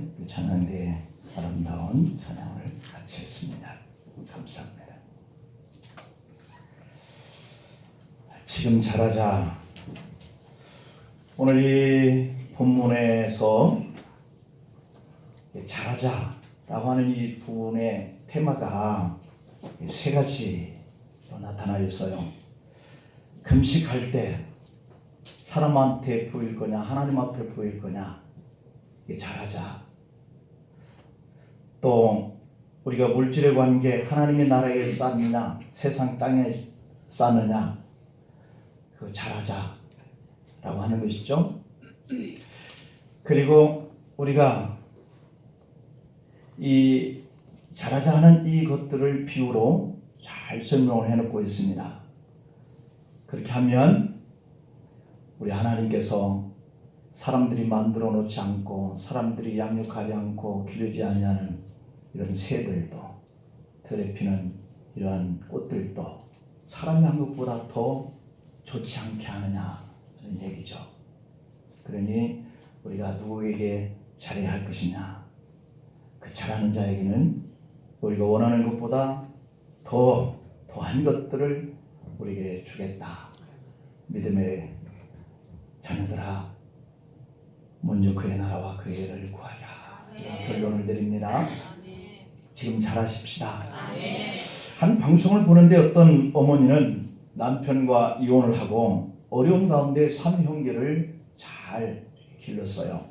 함께 찬양대의 아름다운 찬양을 같이 했습니다. 감사합니다. 지금 잘하자. 오늘 이 본문에서 잘하자라고 하는 이 부분의 테마가 세 가지로 나타나 있어요. 금식할 때 사람한테 보일 거냐, 하나님 앞에 보일 거냐, 이게 잘하자. 또 우리가 물질의 관계, 하나님의 나라에 쌓느냐, 세상 땅에 쌓느냐, 그거 잘하자라고 하는 것이죠. 그리고 우리가 이 잘하자 하는 이것들을 비유로 잘 설명을 해놓고 있습니다. 그렇게 하면 우리 하나님께서 사람들이 만들어 놓지 않고 사람들이 양육하지 않고 기르지 아니하는 이런 새들도 들에 피는 이러한 꽃들도 사람 양육보다 더 좋지 않게 하느냐 하는 얘기죠. 그러니 우리가 누구에게 잘해야 할 것이냐, 그 잘하는 자에게는 우리가 원하는 것보다 더한 것들을 우리에게 주겠다. 믿음의 자녀들아, 먼저 그의 나라와 그의 의를 구하자. 결론을 드립니다. 지금 잘하십시다. 한 방송을 보는데 어떤 어머니는 남편과 이혼을 하고 어려운 가운데 3형제를 잘 길렀어요.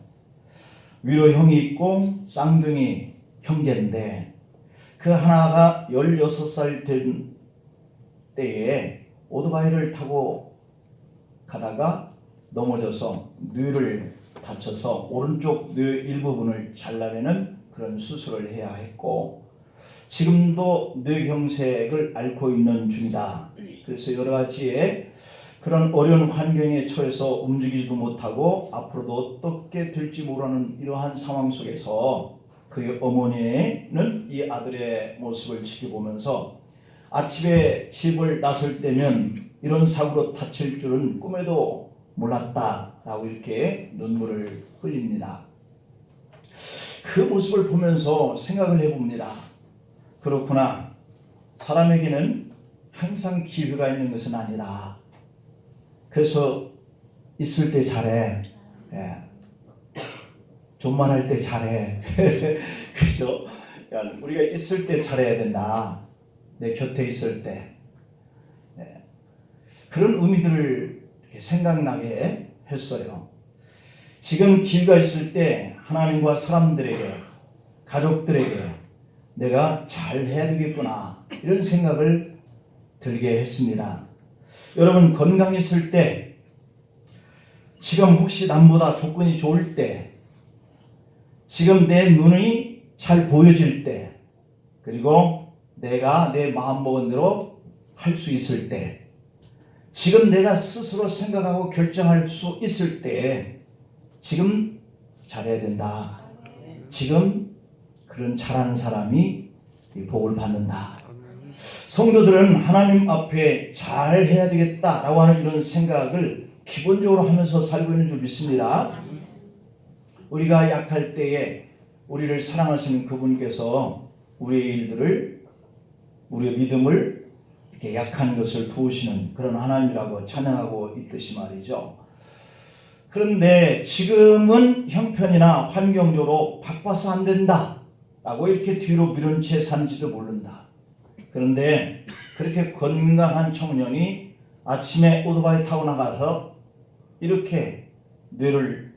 위로 형이 있고 쌍둥이 형제인데 그 하나가 16살 된 때에 오토바이를 타고 가다가 넘어져서 뇌를 다쳐서 오른쪽 뇌 일부분을 잘라내는 그런 수술을 해야 했고 지금도 뇌경색을 앓고 있는 중이다. 그래서 여러 가지의 그런 어려운 환경에 처해서 움직이지도 못하고 앞으로도 어떻게 될지 모르는 이러한 상황 속에서 그의 어머니는 이 아들의 모습을 지켜보면서 아침에 집을 나설 때면 이런 사고로 다칠 줄은 꿈에도 몰랐다라고 이렇게 눈물을 흘립니다. 그 모습을 보면서 생각을 해봅니다. 그렇구나. 사람에게는 항상 기회가 있는 것은 아니다. 그래서 있을 때 잘해. 존만할 때 잘해. 그죠? 우리가 있을 때 잘해야 된다. 내 곁에 있을 때. 그런 의미들을 생각나게 했어요. 지금 기회가 있을 때 하나님과 사람들에게, 가족들에게 내가 잘해야 되겠구나 이런 생각을 들게 했습니다. 여러분 건강했을 때, 지금 혹시 남보다 조건이 좋을 때, 지금 내 눈이 잘 보여질 때, 그리고 내가 내 마음먹은 대로 할 수 있을 때, 지금 내가 스스로 생각하고 결정할 수 있을 때 지금 잘해야 된다. 지금 그런 잘하는 사람이 복을 받는다. 성도들은 하나님 앞에 잘해야 되겠다라고 하는 이런 생각을 기본적으로 하면서 살고 있는 줄 믿습니다. 우리가 약할 때에 우리를 사랑하시는 그분께서 우리의 일들을, 우리의 믿음을 이렇게 약한 것을 도우시는 그런 하나님이라고 찬양하고 있듯이 말이죠. 그런데 지금은 형편이나 환경적으로 바빠서 안 된다 라고 이렇게 뒤로 미룬 채 산지도 모른다. 그런데 그렇게 건강한 청년이 아침에 오토바이 타고 나가서 이렇게 뇌를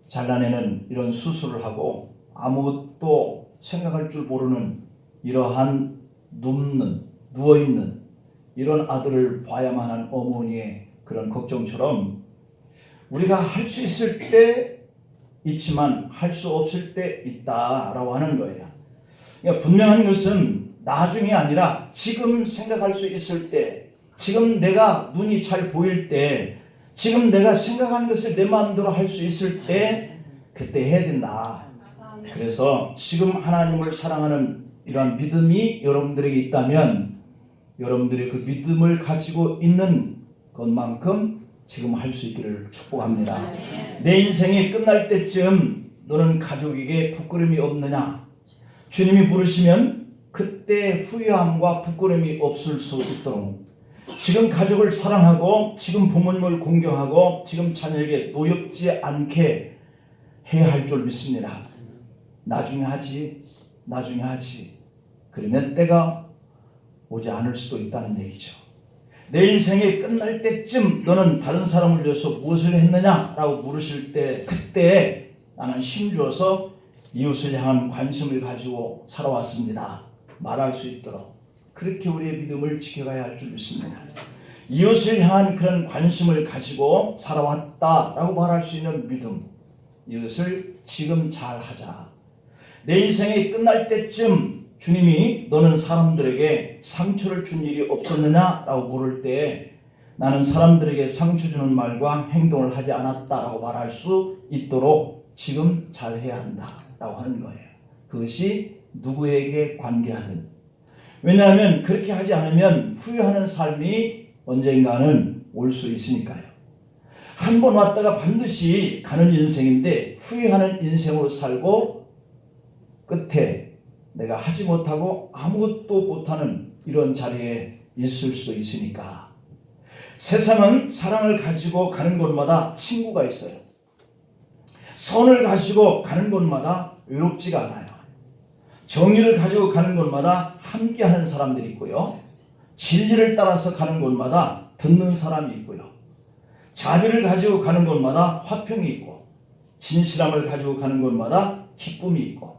잘라내는 이런 수술을 하고 아무것도 생각할 줄 모르는 이러한 누워있는 이런 아들을 봐야만 하는 어머니의 그런 걱정처럼 우리가 할 수 있을 때 있지만 할 수 없을 때 있다라고 하는 거예요. 그러니까 분명한 것은 나중이 아니라 지금 생각할 수 있을 때, 지금 내가 눈이 잘 보일 때, 지금 내가 생각하는 것을 내 마음대로 할 수 있을 때 그때 해야 된다. 그래서 지금 하나님을 사랑하는 이러한 믿음이 여러분들에게 있다면 여러분들이 그 믿음을 가지고 있는 것만큼 지금 할 수 있기를 축복합니다. 내 인생이 끝날 때쯤 너는 가족에게 부끄러움이 없느냐? 주님이 부르시면 그때 후회함과 부끄러움이 없을 수 있도록 지금 가족을 사랑하고 지금 부모님을 공경하고 지금 자녀에게 노엽지 않게 해야 할 줄 믿습니다. 나중에 하지. 그러면 때가 오지 않을 수도 있다는 얘기죠. 내 인생이 끝날 때쯤 너는 다른 사람을 위해서 무엇을 했느냐? 라고 물으실 때 그때 나는 힘주어서 이웃을 향한 관심을 가지고 살아왔습니다. 말할 수 있도록 그렇게 우리의 믿음을 지켜가야 할 줄 믿습니다. 이웃을 향한 그런 관심을 가지고 살아왔다라고 말할 수 있는 믿음, 이것을 지금 잘 하자. 내 인생이 끝날 때쯤 주님이 너는 사람들에게 상처를 준 일이 없었느냐라고 물을 때 나는 사람들에게 상처 주는 말과 행동을 하지 않았다라고 말할 수 있도록 지금 잘 해야 한다라고 하는 거예요. 그것이 누구에게 관계하든. 왜냐하면 그렇게 하지 않으면 후회하는 삶이 언젠가는 올 수 있으니까요. 한 번 왔다가 반드시 가는 인생인데 후회하는 인생으로 살고 끝에 내가 하지 못하고 아무것도 못하는 이런 자리에 있을 수도 있으니까. 세상은 사랑을 가지고 가는 곳마다 친구가 있어요. 선을 가지고 가는 곳마다 외롭지가 않아요. 정의를 가지고 가는 곳마다 함께하는 사람들이 있고요. 진리를 따라서 가는 곳마다 듣는 사람이 있고요. 자비를 가지고 가는 곳마다 화평이 있고, 진실함을 가지고 가는 곳마다 기쁨이 있고,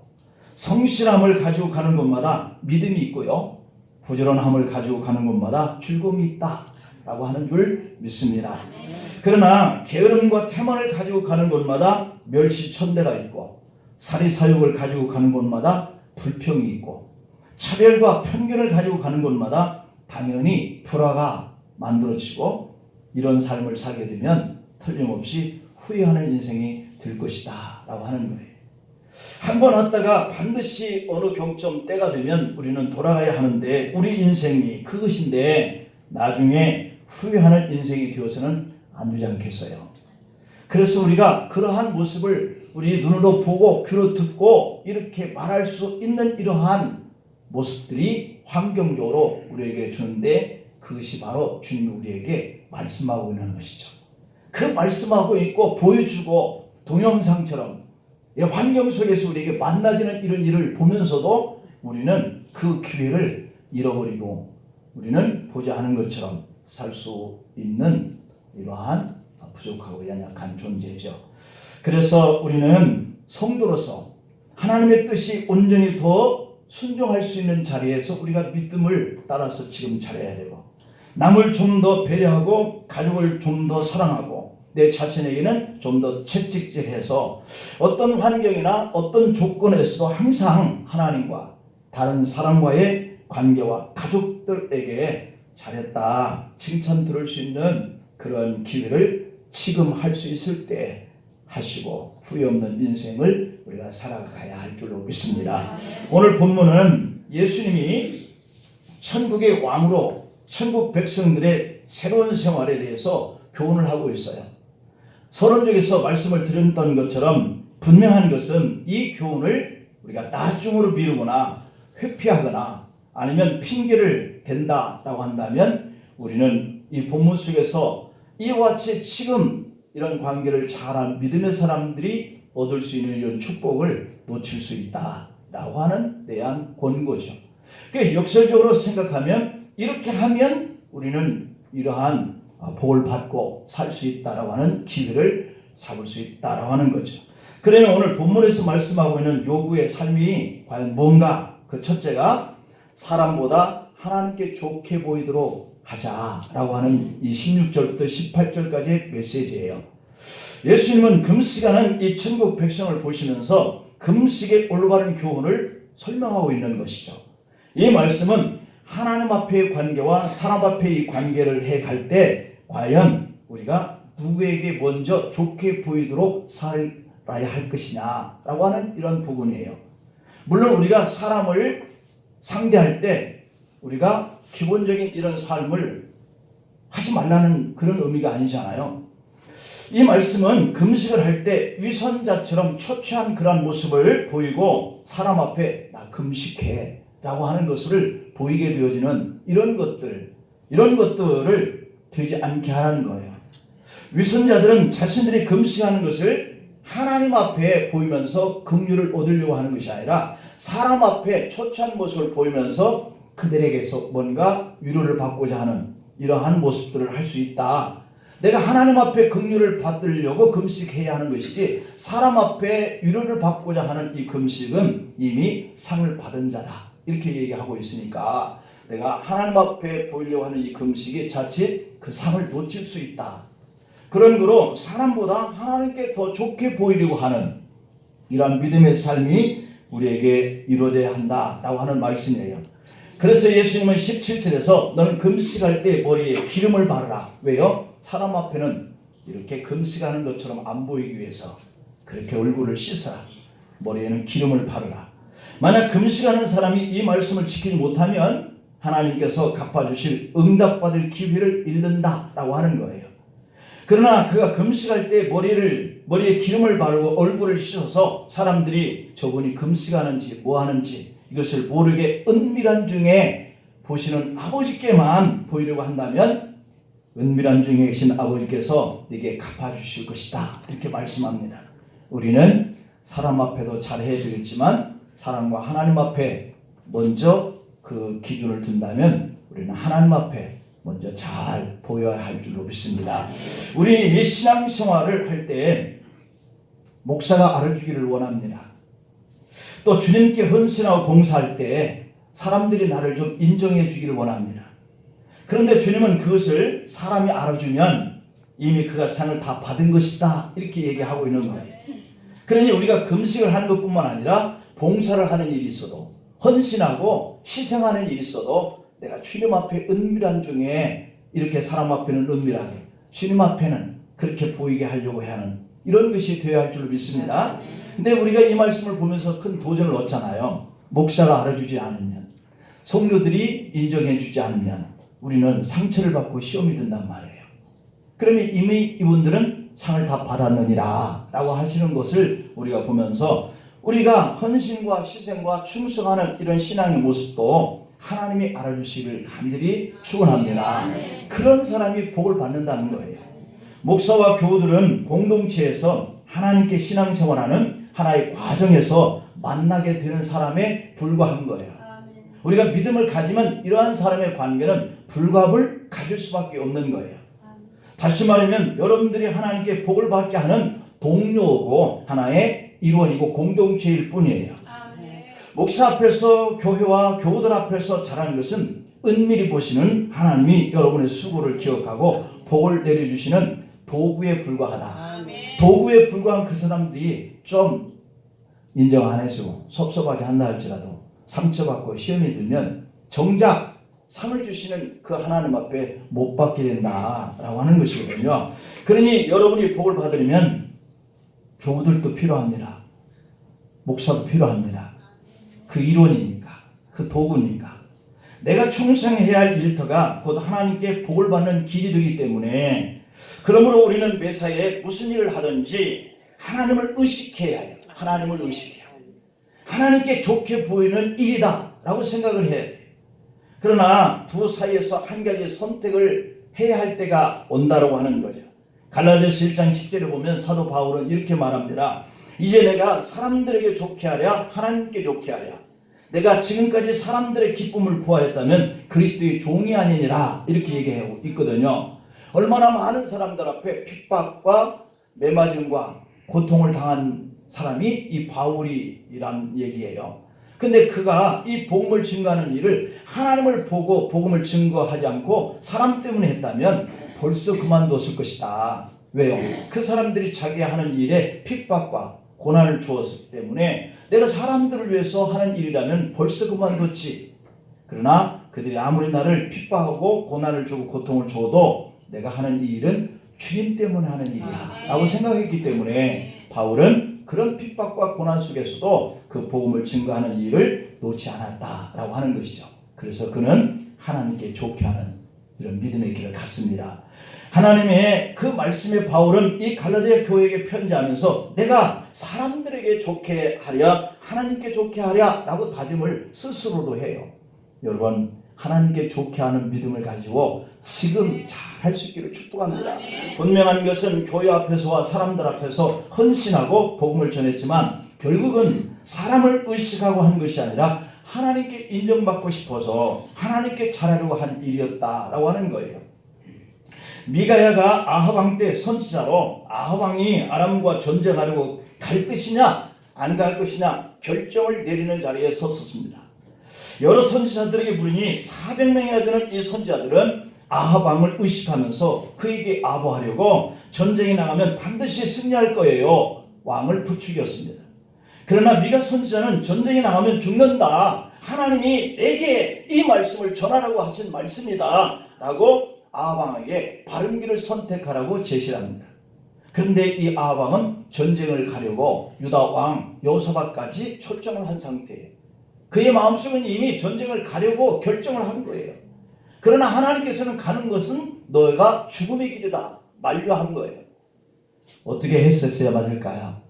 성실함을 가지고 가는 곳마다 믿음이 있고요. 부지런함을 가지고 가는 곳마다 즐거움이 있다라고 하는 줄 믿습니다. 그러나 게으름과 태만을 가지고 가는 곳마다 멸시천대가 있고, 사리사욕을 가지고 가는 곳마다 불평이 있고, 차별과 편견을 가지고 가는 곳마다 당연히 불화가 만들어지고, 이런 삶을 살게 되면 틀림없이 후회하는 인생이 될 것이다 라고 하는 거예요. 한 번 왔다가 반드시 어느 경점 때가 되면 우리는 돌아가야 하는데 우리 인생이 그것인데 나중에 후회하는 인생이 되어서는 안 되지 않겠어요. 그래서 우리가 그러한 모습을 우리 눈으로 보고 귀로 듣고 이렇게 말할 수 있는 이러한 모습들이 환경적으로 우리에게 주는데 그것이 바로 주님이 우리에게 말씀하고 있는 것이죠. 그 말씀하고 있고 보여주고 동영상처럼 환경 속에서 우리에게 만나지는 이런 일을 보면서도 우리는 그 기회를 잃어버리고 우리는 보지 않은 것처럼 살 수 있는 이러한 부족하고 연약한 존재죠. 그래서 우리는 성도로서 하나님의 뜻이 온전히 더 순종할 수 있는 자리에서 우리가 믿음을 따라서 지금 잘해야 되고, 남을 좀 더 배려하고 가족을 좀 더 사랑하고 내 자신에게는 좀 더 채찍질해서 어떤 환경이나 어떤 조건에서도 항상 하나님과 다른 사람과의 관계와 가족들에게 잘했다 칭찬 들을 수 있는 그런 기회를 지금 할 수 있을 때 하시고 후회 없는 인생을 우리가 살아가야 할 줄로 믿습니다. 오늘 본문은 예수님이 천국의 왕으로 천국 백성들의 새로운 생활에 대해서 교훈을 하고 있어요. 서론적에서 말씀을 드렸던 것처럼 분명한 것은 이 교훈을 우리가 나중으로 미루거나 회피하거나 아니면 핑계를 댄다라고 한다면 우리는 이 본문 속에서 이와 같이 지금 이런 관계를 잘한 믿음의 사람들이 얻을 수 있는 이런 축복을 놓칠 수 있다라고 하는 대한 권고죠. 그러니까 역설적으로 생각하면 이렇게 하면 우리는 이러한 복을 받고 살 수 있다라고 하는 기회를 잡을 수 있다라고 하는 거죠. 그러면 오늘 본문에서 말씀하고 있는 요구의 삶이 과연 뭔가? 그 첫째가 사람보다 하나님께 좋게 보이도록 하자라고 하는 이 16절부터 18절까지의 메시지예요. 예수님은 금식하는 이 천국 백성을 보시면서 금식의 올바른 교훈을 설명하고 있는 것이죠. 이 말씀은 하나님 앞의 관계와 사람 앞의 이 관계를 해갈 때 과연 우리가 누구에게 먼저 좋게 보이도록 살아야 할 것이냐라고 하는 이런 부분이에요. 물론 우리가 사람을 상대할 때 우리가 기본적인 이런 삶을 하지 말라는 그런 의미가 아니잖아요. 이 말씀은 금식을 할 때 위선자처럼 초췌한 그런 모습을 보이고 사람 앞에 나 금식해 라고 하는 것을 보이게 되어지는 이런 것들을 되지 않게 하라는 거예요. 위선자들은 자신들이 금식하는 것을 하나님 앞에 보이면서 긍휼을 얻으려고 하는 것이 아니라 사람 앞에 초췌한 모습을 보이면서 그들에게서 뭔가 위로를 받고자 하는 이러한 모습들을 할 수 있다. 내가 하나님 앞에 긍휼을 받으려고 금식해야 하는 것이지 사람 앞에 위로를 받고자 하는 이 금식은 이미 상을 받은 자다. 이렇게 얘기하고 있으니까 내가 하나님 앞에 보이려고 하는 이 금식이 자칫 그 상을 놓칠 수 있다. 그런 거로 사람보다 하나님께 더 좋게 보이려고 하는 이러한 믿음의 삶이 우리에게 이루어져야 한다라고 하는 말씀이에요. 그래서 예수님은 17절에서 너는 금식할 때 머리에 기름을 바르라. 왜요? 사람 앞에는 이렇게 금식하는 것처럼 안 보이기 위해서 그렇게 얼굴을 씻어라. 머리에는 기름을 바르라. 만약 금식하는 사람이 이 말씀을 지키지 못하면 하나님께서 갚아주실 응답받을 기회를 잃는다라고 하는 거예요. 그러나 그가 금식할 때 머리에 기름을 바르고 얼굴을 씻어서 사람들이 저분이 금식하는지 뭐하는지 이것을 모르게 은밀한 중에 보시는 아버지께만 보이려고 한다면 은밀한 중에 계신 아버지께서 네게 갚아주실 것이다. 이렇게 말씀합니다. 우리는 사람 앞에도 잘해야 되겠지만 사람과 하나님 앞에 먼저 그 기준을 둔다면 우리는 하나님 앞에 먼저 잘 보여야 할 줄로 믿습니다. 우리 신앙생활을 할 때 목사가 알아주기를 원합니다. 또 주님께 헌신하고 봉사할 때 사람들이 나를 좀 인정해 주기를 원합니다. 그런데 주님은 그것을 사람이 알아주면 이미 그가 상을 다 받은 것이다. 이렇게 얘기하고 있는 거예요. 그러니 우리가 금식을 하는 것뿐만 아니라 봉사를 하는 일이 있어도 헌신하고 희생하는 일이 있어도 내가 주님 앞에 은밀한 중에 이렇게 사람 앞에는 은밀하게 주님 앞에는 그렇게 보이게 하려고 하는 이런 것이 되어야 할 줄로 믿습니다. 근데 우리가 이 말씀을 보면서 큰 도전을 얻잖아요. 목사가 알아주지 않으면, 성도들이 인정해 주지 않으면 우리는 상처를 받고 시험이 든단 말이에요. 그러면 이미 이분들은 상을 다 받았느니라 라고 하시는 것을 우리가 보면서 우리가 헌신과 희생과 충성하는 이런 신앙의 모습도 하나님이 알아주시기를 간절히 축원합니다. 그런 사람이 복을 받는다는 거예요. 목사와 교우들은 공동체에서 하나님께 신앙생활하는 하나의 과정에서 만나게 되는 사람에 불과한 거예요. 우리가 믿음을 가지면 이러한 사람의 관계는 불갑을 가질 수밖에 없는 거예요. 다시 말하면 여러분들이 하나님께 복을 받게 하는 동료고 하나의 일원이고 공동체일 뿐이에요. 목사 앞에서 교회와 교우들 앞에서 잘하는 것은 은밀히 보시는 하나님이 여러분의 수고를 기억하고 복을 내려주시는 도구에 불과하다. 도구에 불과한 그 사람들이 좀 인정 안 해주고 섭섭하게 한다 할지라도 상처받고 시험이 들면 정작 상을 주시는 그 하나님 앞에 못 받게 된다라고 하는 것이거든요. 그러니 여러분이 복을 받으려면 교우들도 필요합니다. 목사도 필요합니다. 그 일원이니까, 그 도구니까. 내가 충성해야 할 일터가 곧 하나님께 복을 받는 길이 되기 때문에 그러므로 우리는 매사에 무슨 일을 하든지 하나님을 의식해야 해요. 하나님을 의식해야 해요. 하나님께 좋게 보이는 일이다 라고 생각을 해야 돼요. 그러나 두 사이에서 한 가지 선택을 해야 할 때가 온다라고 하는 거죠. 갈라디아서 1장 10절에 보면 사도 바울은 이렇게 말합니다. 이제 내가 사람들에게 좋게 하랴 하나님께 좋게 하랴. 내가 지금까지 사람들의 기쁨을 구하였다면 그리스도의 종이 아니니라 이렇게 얘기하고 있거든요. 얼마나 많은 사람들 앞에 핍박과 매맞음과 고통을 당한 사람이 이 바울이란 얘기예요. 근데 그가 이 복음을 증거하는 일을 하나님을 보고 복음을 증거하지 않고 사람 때문에 했다면 벌써 그만뒀을 것이다. 왜요? 그 사람들이 자기 하는 일에 핍박과 고난을 주었기 때문에 내가 사람들을 위해서 하는 일이라면 벌써 그만뒀지. 그러나 그들이 아무리 나를 핍박하고 고난을 주고 고통을 줘도 내가 하는 이 일은 주님 때문에 하는 일이야 라고 생각했기 때문에 바울은 그런 핍박과 고난 속에서도 그 복음을 증거하는 일을 놓지 않았다라고 하는 것이죠. 그래서 그는 하나님께 좋게 하는 이런 믿음의 길을 갔습니다. 하나님의 그 말씀의 바울은 이 갈라디아 교회에게 편지하면서 내가 사람들에게 좋게 하랴 하나님께 좋게 하랴 라고 다짐을 스스로도 해요. 여러분, 하나님께 좋게 하는 믿음을 가지고 지금 잘 할 수 있기를 축복합니다. 분명한 것은 교회 앞에서와 사람들 앞에서 헌신하고 복음을 전했지만 결국은 사람을 의식하고 한 것이 아니라 하나님께 인정받고 싶어서 하나님께 잘하려고 한 일이었다라고 하는 거예요. 미가야가 아합 왕 때 선지자로 아합 왕이 아람과 전쟁하려고 갈 것이냐 안 갈 것이냐 결정을 내리는 자리에 섰었습니다. 여러 선지자들에게 물으니 400명이나 되는 이 선지자들은 아합 왕을 의식하면서 그에게 아부하려고 전쟁에 나가면 반드시 승리할 거예요. 왕을 부추겼습니다. 그러나 미가 선지자는 전쟁에 나가면 죽는다. 하나님이 내게 이 말씀을 전하라고 하신 말씀이다. 라고 아합 왕에게 바른 길을 선택하라고 제시를 합니다. 그런데 이 아합 왕은 전쟁을 가려고 유다 왕 여호사밧까지 초청을 한 상태예요. 그의 마음속은 이미 전쟁을 가려고 결정을 한 거예요. 그러나 하나님께서는 가는 것은 너희가 죽음의 길이다 만류한 거예요. 어떻게 했었어야 맞을까요?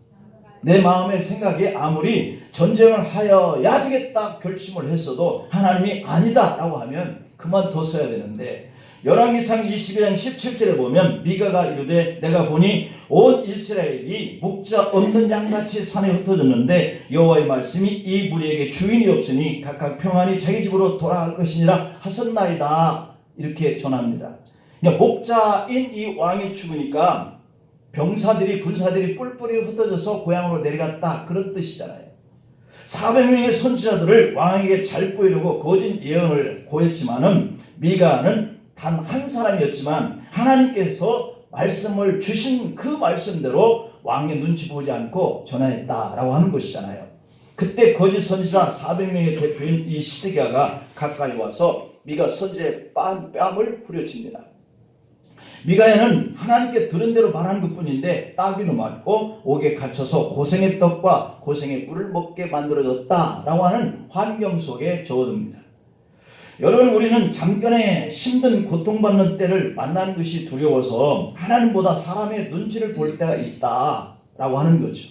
내 마음의 생각에 아무리 전쟁을 하여야 되겠다 결심을 했어도 하나님이 아니다 라고 하면 그만뒀어야 되는데 열왕기상 22장 17절에 보면 미가가 이르되 내가 보니 온 이스라엘이 목자 없는 양같이 산에 흩어졌는데 여호와의 말씀이 이 무리에게 주인이 없으니 각각 평안히 자기 집으로 돌아갈 것이니라 하셨나이다. 이렇게 전합니다. 그러니까 목자인 이 왕이 죽으니까 병사들이 군사들이 뿔뿔이 흩어져서 고향으로 내려갔다 그런 뜻이잖아요. 400명의 선지자들을 왕에게 잘 보이려고 거짓 예언을 고했지만은 미가는 단 한 사람이었지만 하나님께서 말씀을 주신 그 말씀대로 왕의 눈치 보지 않고 전하였다라고 하는 것이잖아요. 그때 거짓 선지자 400명의 대표인 이 시드기야가 가까이 와서 미가 선지자의 뺨을 후려칩니다. 미가야는 하나님께 들은 대로 말한 것뿐인데 따귀로 맞고 옥에 갇혀서 고생의 떡과 고생의 꿀을 먹게 만들어졌다라고 하는 환경 속에 접어듭니다. 여러분, 우리는 잠깐의 힘든 고통받는 때를 만나는 것이 두려워서 하나님보다 사람의 눈치를 볼 때가 있다라고 하는 거죠.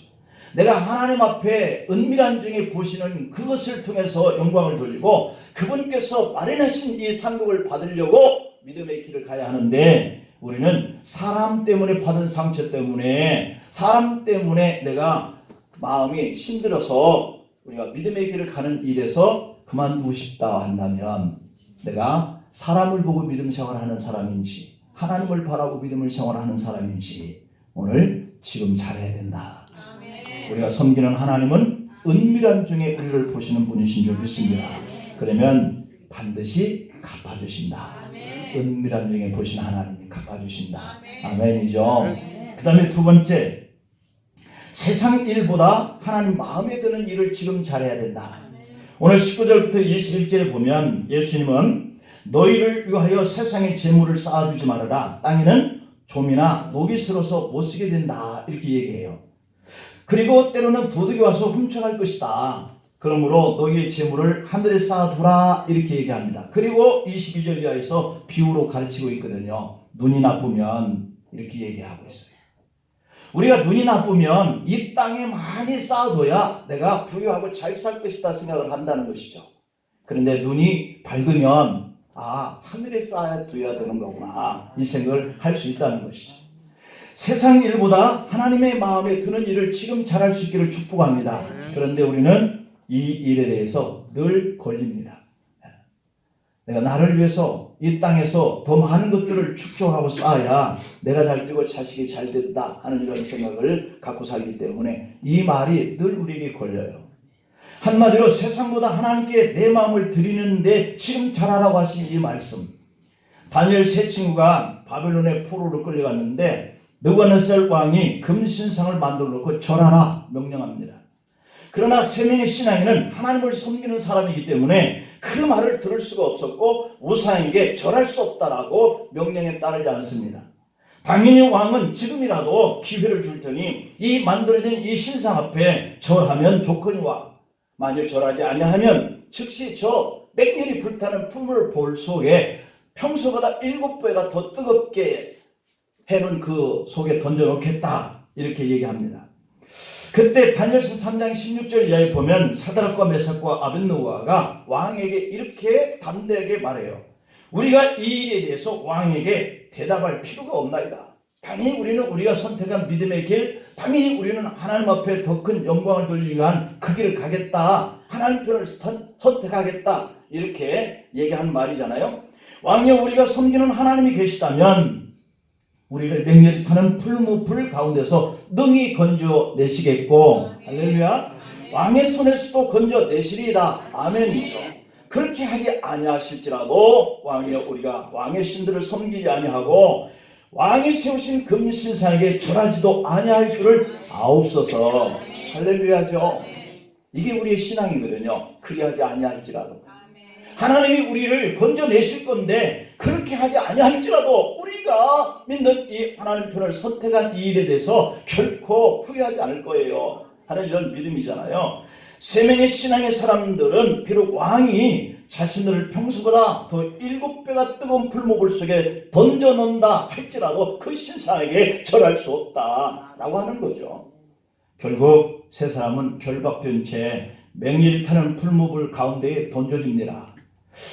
내가 하나님 앞에 은밀한 중에 보시는 그것을 통해서 영광을 돌리고 그분께서 마련하신 이 상급을 받으려고 믿음의 길을 가야 하는데 우리는 사람 때문에 받은 상처 때문에 사람 때문에 내가 마음이 힘들어서 우리가 믿음의 길을 가는 일에서 그만두고 싶다 한다면 내가 사람을 보고 믿음 생활하는 사람인지 하나님을 바라고 믿음을 생활하는 사람인지 오늘 지금 잘해야 된다. 아멘. 우리가 섬기는 하나님은 은밀한 중에 우리를 보시는 분이신 줄 믿습니다. 그러면 반드시 갚아주신다. 아멘. 은밀한 중에 보시는 하나님이 갚아주신다. 아멘. 아멘이죠. 그 다음에 두 번째, 세상 일보다 하나님 마음에 드는 일을 지금 잘해야 된다. 오늘 19절부터 21절에 보면 예수님은 너희를 위하여 세상의 재물을 쌓아두지 말아라. 땅에는 좀이나 녹이 슬어서 못 쓰게 된다. 이렇게 얘기해요. 그리고 때로는 도둑이 와서 훔쳐갈 것이다. 그러므로 너희의 재물을 하늘에 쌓아두라. 이렇게 얘기합니다. 그리고 22절 이하에서 비유로 가르치고 있거든요. 눈이 나쁘면 이렇게 얘기하고 있어요. 우리가 눈이 나쁘면 이 땅에 많이 쌓아둬야 내가 부유하고 잘 살 것이다 생각을 한다는 것이죠. 그런데 눈이 밝으면 하늘에 쌓아둬야 되는 거구나 이 생각을 할 수 있다는 것이죠. 세상 일보다 하나님의 마음에 드는 일을 지금 잘할 수 있기를 축복합니다. 그런데 우리는 이 일에 대해서 늘 걸립니다. 내가 나를 위해서 이 땅에서 더 많은 것들을 축적하고 쌓아야 내가 잘 되고 자식이 잘 된다 하는 이런 생각을 갖고 살기 때문에 이 말이 늘 우리에게 걸려요. 한마디로 세상보다 하나님께 내 마음을 드리는데 지금 잘하라고 하신 이 말씀. 다니엘 세 친구가 바벨론의 포로로 끌려갔는데 느부갓네살 왕이 금신상을 만들어 놓고 절하라 명령합니다. 그러나 세 명의 신하에는 하나님을 섬기는 사람이기 때문에 그 말을 들을 수가 없었고 우상에게 절할 수 없다라고 명령에 따르지 않습니다. 당연히 왕은 지금이라도 기회를 줄 테니 이 만들어진 이 신상 앞에 절하면 좋거니와 만일 절하지 아니하면 즉시 저 맹렬히 불타는 풀물 볼 속에 평소보다 7배가 더 뜨겁게 해는 그 속에 던져놓겠다 이렇게 얘기합니다. 그때 다니엘서 3장 16절 이하에 보면 사드락과 메삭과 아벳느고가 왕에게 이렇게 담대하게 말해요. 우리가 이 일에 대해서 왕에게 대답할 필요가 없나이다. 당연히 우리는 우리가 선택한 믿음의 길, 당연히 우리는 하나님 앞에 더 큰 영광을 돌리기 위한 그 길을 가겠다. 하나님 편을 선택하겠다. 이렇게 얘기한 말이잖아요. 왕이여, 우리가 섬기는 하나님이 계시다면 우리를 맹렬히 타는 풀무불 가운데서 능히 건져내시겠고, 할렐루야, 왕의 손에서도 건져내시리이다. 아멘이죠. 그렇게 하지 아니하실지라도 왕이여, 우리가 왕의 신들을 섬기지 아니하고 왕이 세우신 금신상에게 절하지도 아니할 줄을 아옵소서. 할렐루야죠. 이게 우리의 신앙이거든요. 그리하지 아니할지라도 하나님이 우리를 건져내실 건데, 그렇게 하지 아니할지라도 우리가 믿는 이 하나님 편을 선택한 이 일에 대해서 결코 후회하지 않을 거예요 하는 이런 믿음이잖아요. 세 명의 신앙의 사람들은 비록 왕이 자신들을 평소보다 더 7배가 뜨거운 풀무불 속에 던져놓는다 할지라도 그 신상에게 절할 수 없다라고 하는 거죠. 결국 세 사람은 결박된 채 맹렬히 타는 풀무불 가운데에 던져집니다.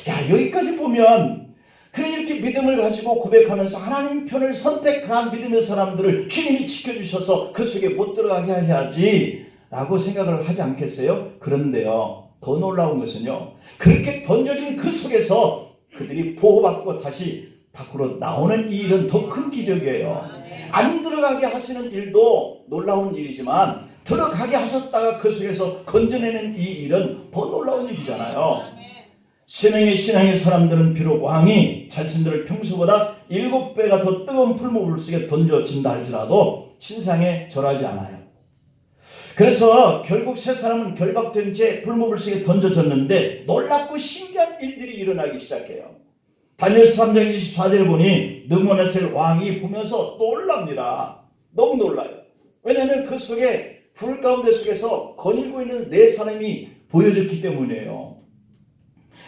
야, 여기까지 보면 그래, 이렇게 믿음을 가지고 고백하면서 하나님 편을 선택한 믿음의 사람들을 주님이 지켜주셔서 그 속에 못 들어가게 해야지 라고 생각을 하지 않겠어요? 그런데요, 더 놀라운 것은요, 그렇게 던져진 그 속에서 그들이 보호받고 다시 밖으로 나오는 이 일은 더 큰 기적이에요. 안 들어가게 하시는 일도 놀라운 일이지만 들어가게 하셨다가 그 속에서 건져내는 이 일은 더 놀라운 일이잖아요. 세 명의 신앙의 사람들은 비록 왕이 자신들을 평소보다 7배가 더 뜨거운 풀무불 속에 던져진다 할지라도 신상에 절하지 않아요. 그래서 결국 세 사람은 결박된 채 풀무불 속에 던져졌는데 놀랍고 신기한 일들이 일어나기 시작해요. 다니엘서 3장 24절에 보니 느부갓네살 왕이 보면서 놀랍니다. 너무 놀라요. 왜냐하면 그 속에 불 가운데 속에서 거닐고 있는 네 사람이 보여졌기 때문이에요.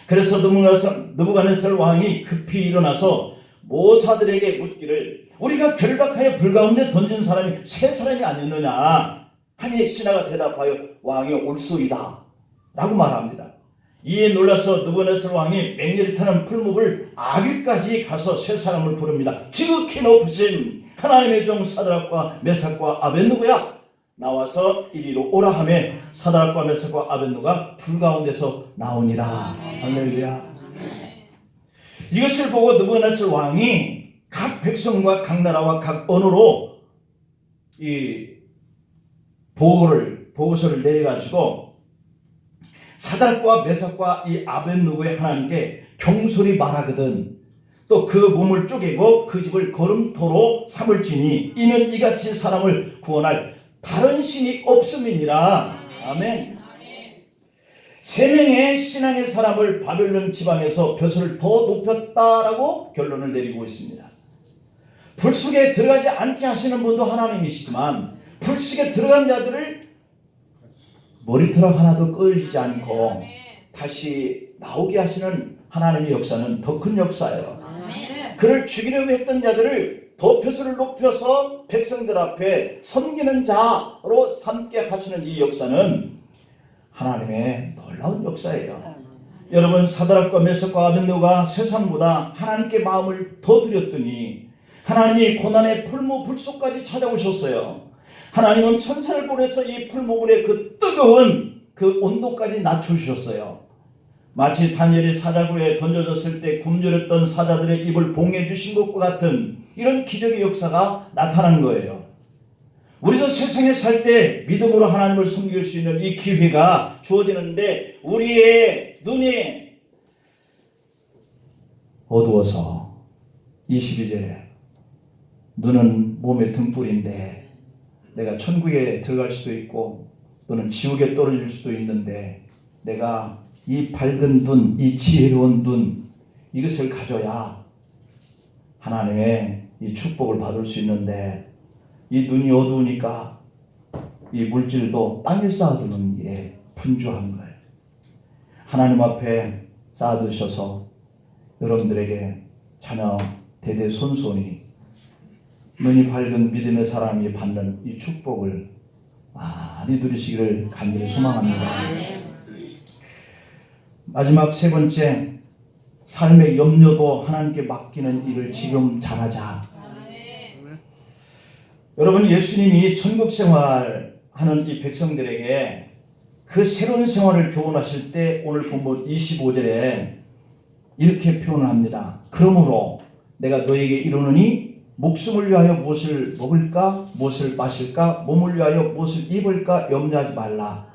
그래서 느부갓네살 왕이 급히 일어나서 모사들에게 묻기를, 우리가 결박하여 불 가운데 던진 사람이 세 사람이 아니었느냐 하니 신하가 대답하여 왕이 옳소이다 라고 말합니다. 이에 놀라서 느부갓네살 왕이 맹렬히 타는 풀무불 아귀까지 가서 세 사람을 부릅니다. 지극히 높으신 하나님의 종 사드락과 메삭과 아벳느고야, 나와서 이리로 오라 하며 사드락과 메삭과 아벳느고가 불 가운데서 나오니라. 할렐루야. 이것을 보고 느부갓네살 왕이 각 백성과 각 나라와 각 언어로 이 보고서를 내려가지고 사드락과 메삭과 이 아벳느고의 하나님께 경솔히 말하거든. 또 그 몸을 쪼개고 그 집을 거름토로 삼을지니 이는 이같이 사람을 구원할 다른 신이 없음이니라. 아멘. 세 명의 신앙의 사람을 바벨론 지방에서 벼슬을 더 높였다라고 결론을 내리고 있습니다. 불 속에 들어가지 않게 하시는 분도 하나님이시지만 불 속에 들어간 자들을 머리털 하나도 끌리지 않고 다시 나오게 하시는 하나님의 역사는 더 큰 역사예요. 그를 죽이려고 했던 자들을 더 벼슬을 높여서 백성들 앞에 섬기는 자로 삼게 하시는 이 역사는 하나님의 놀라운 역사예요. 여러분, 사드락과 메삭과 아벳느고가 세상보다 하나님께 마음을 더 드렸더니 하나님이 고난의 풀무불 속까지 찾아오셨어요. 하나님은 천사를 보내서 이 풀무불의 그 뜨거운 그 온도까지 낮춰주셨어요. 마치 다니엘이 사자굴에 던져졌을 때 굶주렸던 사자들의 입을 봉해 주신 것과 같은 이런 기적의 역사가 나타난 거예요. 우리도 세상에 살 때 믿음으로 하나님을 섬길 수 있는 이 기회가 주어지는데 우리의 눈이 어두워서 22절에 눈은 몸의 등불인데 내가 천국에 들어갈 수도 있고 또는 지옥에 떨어질 수도 있는데 내가 이 밝은 눈, 이 지혜로운 눈, 이것을 가져야 하나님의 이 축복을 받을 수 있는데 이 눈이 어두우니까 이 물질도 땅에 쌓아두는 일에 분주한 거예요. 하나님 앞에 쌓아두셔서 여러분들에게 자녀 대대손손이 눈이 밝은 믿음의 사람이 받는 이 축복을 많이 누리시기를 간절히 소망합니다. 마지막 세 번째, 삶의 염려도 하나님께 맡기는 일을 지금 잘하자. 여러분, 예수님이 천국 생활하는 이 백성들에게 그 새로운 생활을 교훈하실 때 오늘 본문 25절에 이렇게 표현을 합니다. 그러므로 내가 너에게 이르노니 목숨을 위하여 무엇을 먹을까 무엇을 마실까 몸을 위하여 무엇을 입을까 염려하지 말라.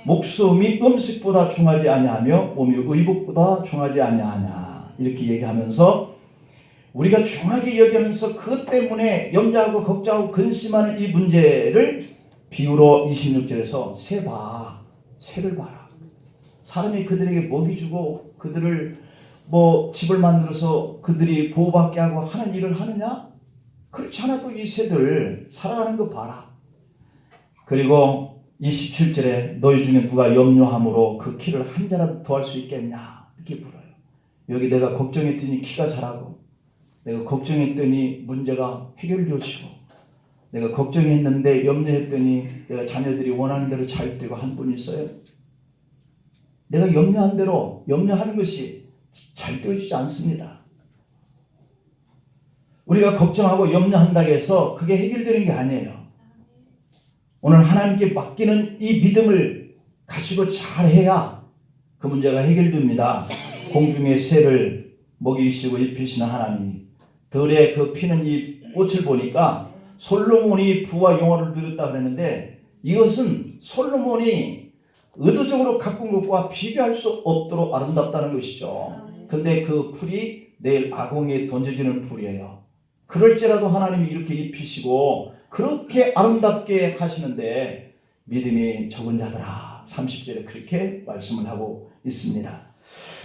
목숨이 음식보다 중하지 아니하며 몸이 의복보다 중하지 아니하냐. 이렇게 얘기하면서 우리가 중하게 여기면서 그것 때문에 염려하고 걱정하고 근심하는 이 문제를 비유로 26절에서 새를 봐라. 사람이 그들에게 먹이 주고 그들을 집을 만들어서 그들이 보호받게 하고 하는 일을 하느냐? 그렇지 않아도 이 새들 살아가는 거 봐라. 그리고 27절에 너희 중에 누가 염려함으로 그 키를 한 자라도 더 할 수 있겠냐? 이렇게 물어요. 여기 내가 걱정했더니 키가 자라고, 내가 걱정했더니 문제가 해결되어지고, 내가 걱정했는데 염려했더니 내가 자녀들이 원하는 대로 잘 되고 한 분 있어요? 내가 염려한 대로 염려하는 것이 잘 되어지지 않습니다. 우리가 걱정하고 염려한다고 해서 그게 해결되는 게 아니에요. 오늘 하나님께 맡기는 이 믿음을 가지고 잘해야 그 문제가 해결됩니다. 공중의 새를 먹이시고 입히시는 하나님이 들에 그 피는 이 꽃을 보니까 솔로몬이 부와 영화를 누렸다 그랬는데 이것은 솔로몬이 의도적으로 가꾼 것과 비교할 수 없도록 아름답다는 것이죠. 근데 그 풀이 내일 아궁이에 던져지는 풀이에요. 그럴지라도 하나님이 이렇게 입히시고 그렇게 아름답게 하시는데 믿음이 적은 자들아 30절에 그렇게 말씀을 하고 있습니다.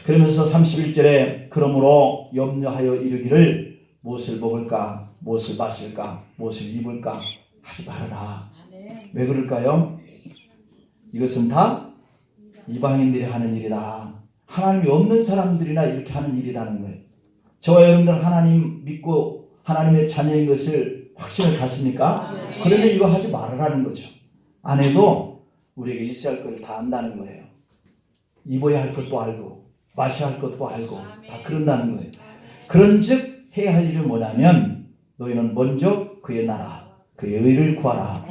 그러면서 31절에 그러므로 염려하여 이르기를 무엇을 먹을까 무엇을 마실까 무엇을 입을까 하지 말아라. 왜 그럴까요? 이것은 다 이방인들이 하는 일이다. 하나님이 없는 사람들이나 이렇게 하는 일이라는 거예요. 저와 여러분들 하나님 믿고 하나님의 자녀인 것을 확신을 갖습니까? 그러면 이거 하지 말아라는 거죠. 안 해도 우리에게 있어야 할 걸 다 안다는 거예요. 입어야 할 것도 알고 마셔야 할 것도 알고 다 그런다는 거예요. 그런즉 해야 할 일은 뭐냐면 너희는 먼저 그의 나라 그의 의를 구하라.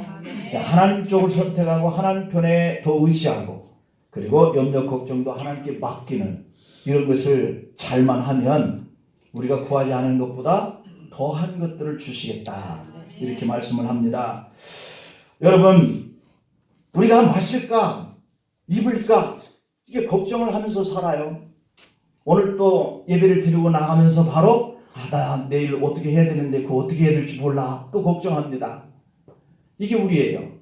하나님 쪽을 선택하고 하나님 편에 더 의지하고 그리고 염려 걱정도 하나님께 맡기는 이런 것을 잘만 하면 우리가 구하지 않은 것보다 더한 것들을 주시겠다. 이렇게 말씀을 합니다. 여러분, 우리가 마실까 입을까 이게 걱정을 하면서 살아요. 오늘 또 예배를 드리고 나가면서 바로 나 내일 어떻게 해야 되는데 그거 어떻게 해야 될지 몰라. 또 걱정합니다. 이게 우리예요.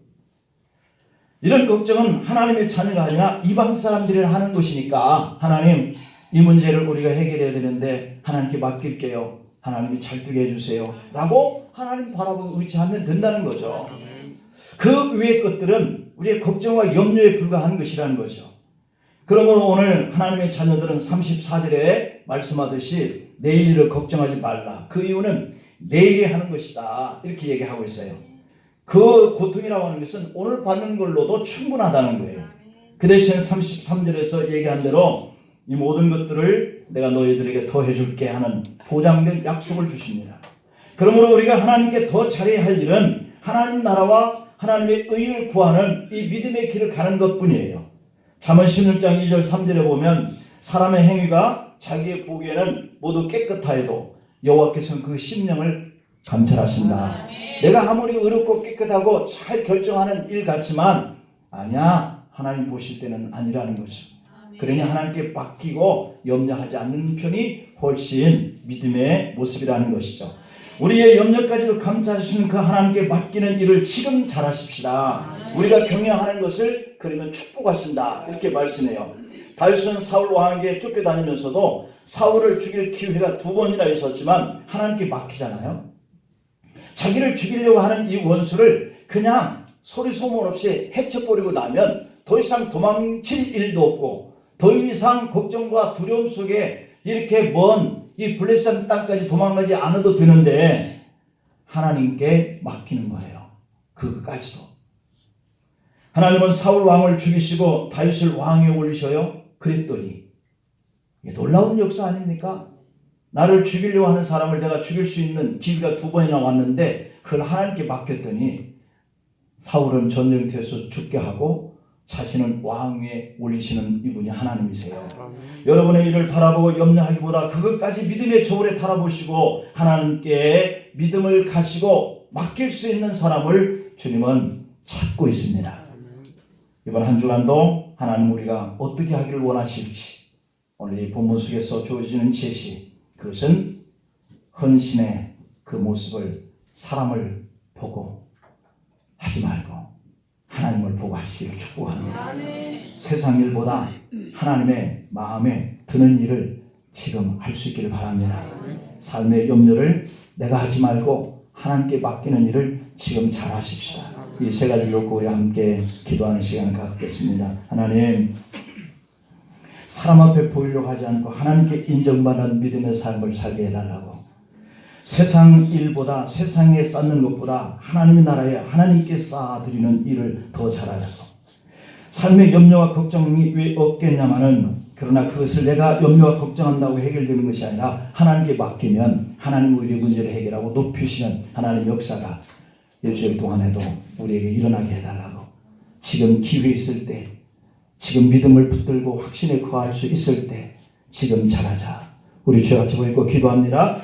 이런 걱정은 하나님의 자녀가 아니라 이방 사람들이 하는 것이니까 하나님 이 문제를 우리가 해결해야 되는데 하나님께 맡길게요. 하나님이 잘 되게 해주세요. 라고 하나님 바라보고 의지하면 된다는 거죠. 그 외의 것들은 우리의 걱정과 염려에 불과한 것이라는 거죠. 그러므로 오늘 하나님의 자녀들은 34절에 말씀하듯이 내일 일을 걱정하지 말라. 그 이유는 내일이 하는 것이다. 이렇게 얘기하고 있어요. 그 고통이라고 하는 것은 오늘 받는 걸로도 충분하다는 거예요. 그 대신 33절에서 얘기한 대로 이 모든 것들을 내가 너희들에게 더 해줄게 하는 보장된 약속을 주십니다. 그러므로 우리가 하나님께 더 잘해야 할 일은 하나님 나라와 하나님의 의를 구하는 이 믿음의 길을 가는 것뿐이에요. 잠언 16장 2절 3절에 보면 사람의 행위가 자기의 보기에는 모두 깨끗하여도 여호와께서는 그 심령을 감찰하신다. 내가 아무리 의롭고 깨끗하고 잘 결정하는 일 같지만 아니야, 하나님 보실 때는 아니라는 거죠. 그러니 하나님께 맡기고 염려하지 않는 편이 훨씬 믿음의 모습이라는 것이죠. 우리의 염려까지도 감찰하시는 그 하나님께 맡기는 일을 지금 잘하십시다. 우리가 경영하는 것을 그러면 축복하신다. 이렇게 말씀해요. 다윗은 사울 왕에게 쫓겨다니면서도 사울을 죽일 기회가 2번이나 있었지만 하나님께 맡기잖아요. 자기를 죽이려고 하는 이 원수를 그냥 소리 소문 없이 해쳐버리고 나면 더 이상 도망칠 일도 없고 더 이상 걱정과 두려움 속에 이렇게 먼 이 블레셋 땅까지 도망가지 않아도 되는데 하나님께 맡기는 거예요. 그것까지도. 하나님은 사울 왕을 죽이시고 다윗을 왕위에 올리셔요. 그랬더니 이게 놀라운 역사 아닙니까? 나를 죽이려고 하는 사람을 내가 죽일 수 있는 기회가 2번이나 왔는데 그걸 하나님께 맡겼더니 사울은 전쟁터에서 죽게 하고 자신은 왕위에 올리시는 이분이 하나님이세요. 여러분의 일을 바라보고 염려하기보다 그것까지 믿음의 저울에 달아보시고 하나님께 믿음을 가지고 맡길 수 있는 사람을 주님은 찾고 있습니다. 이번 한 주간도 하나님 우리가 어떻게 하기를 원하실지 오늘 이 본문 속에서 주어지는 제시, 그것은 헌신의 그 모습을 사람을 보고 하지 말고 하나님을 보고 하시기를 축복합니다. 세상 일보다 하나님의 마음에 드는 일을 지금 할 수 있기를 바랍니다. 삶의 염려를 내가 하지 말고 하나님께 맡기는 일을 지금 잘 하십시다. 이 세 가지 놓고 우리 함께 기도하는 시간을 갖겠습니다. 하나님, 사람 앞에 보이려고 하지 않고 하나님께 인정받는 믿음의 삶을 살게 해달라고. 세상 일보다, 세상에 쌓는 것보다 하나님의 나라에 하나님께 쌓아드리는 일을 더 잘하자고. 삶의 염려와 걱정이 왜 없겠냐마는, 그러나 그것을 내가 염려와 걱정한다고 해결되는 것이 아니라 하나님께 맡기면 하나님 우리의 문제를 해결하고 높이시는 하나님 역사가 일주일 동안에도 우리에게 일어나게 해달라고. 지금 기회 있을 때, 지금 믿음을 붙들고 확신에 거할 수 있을 때 지금 잘하자. 우리 주여 같이 보이고 기도합니다.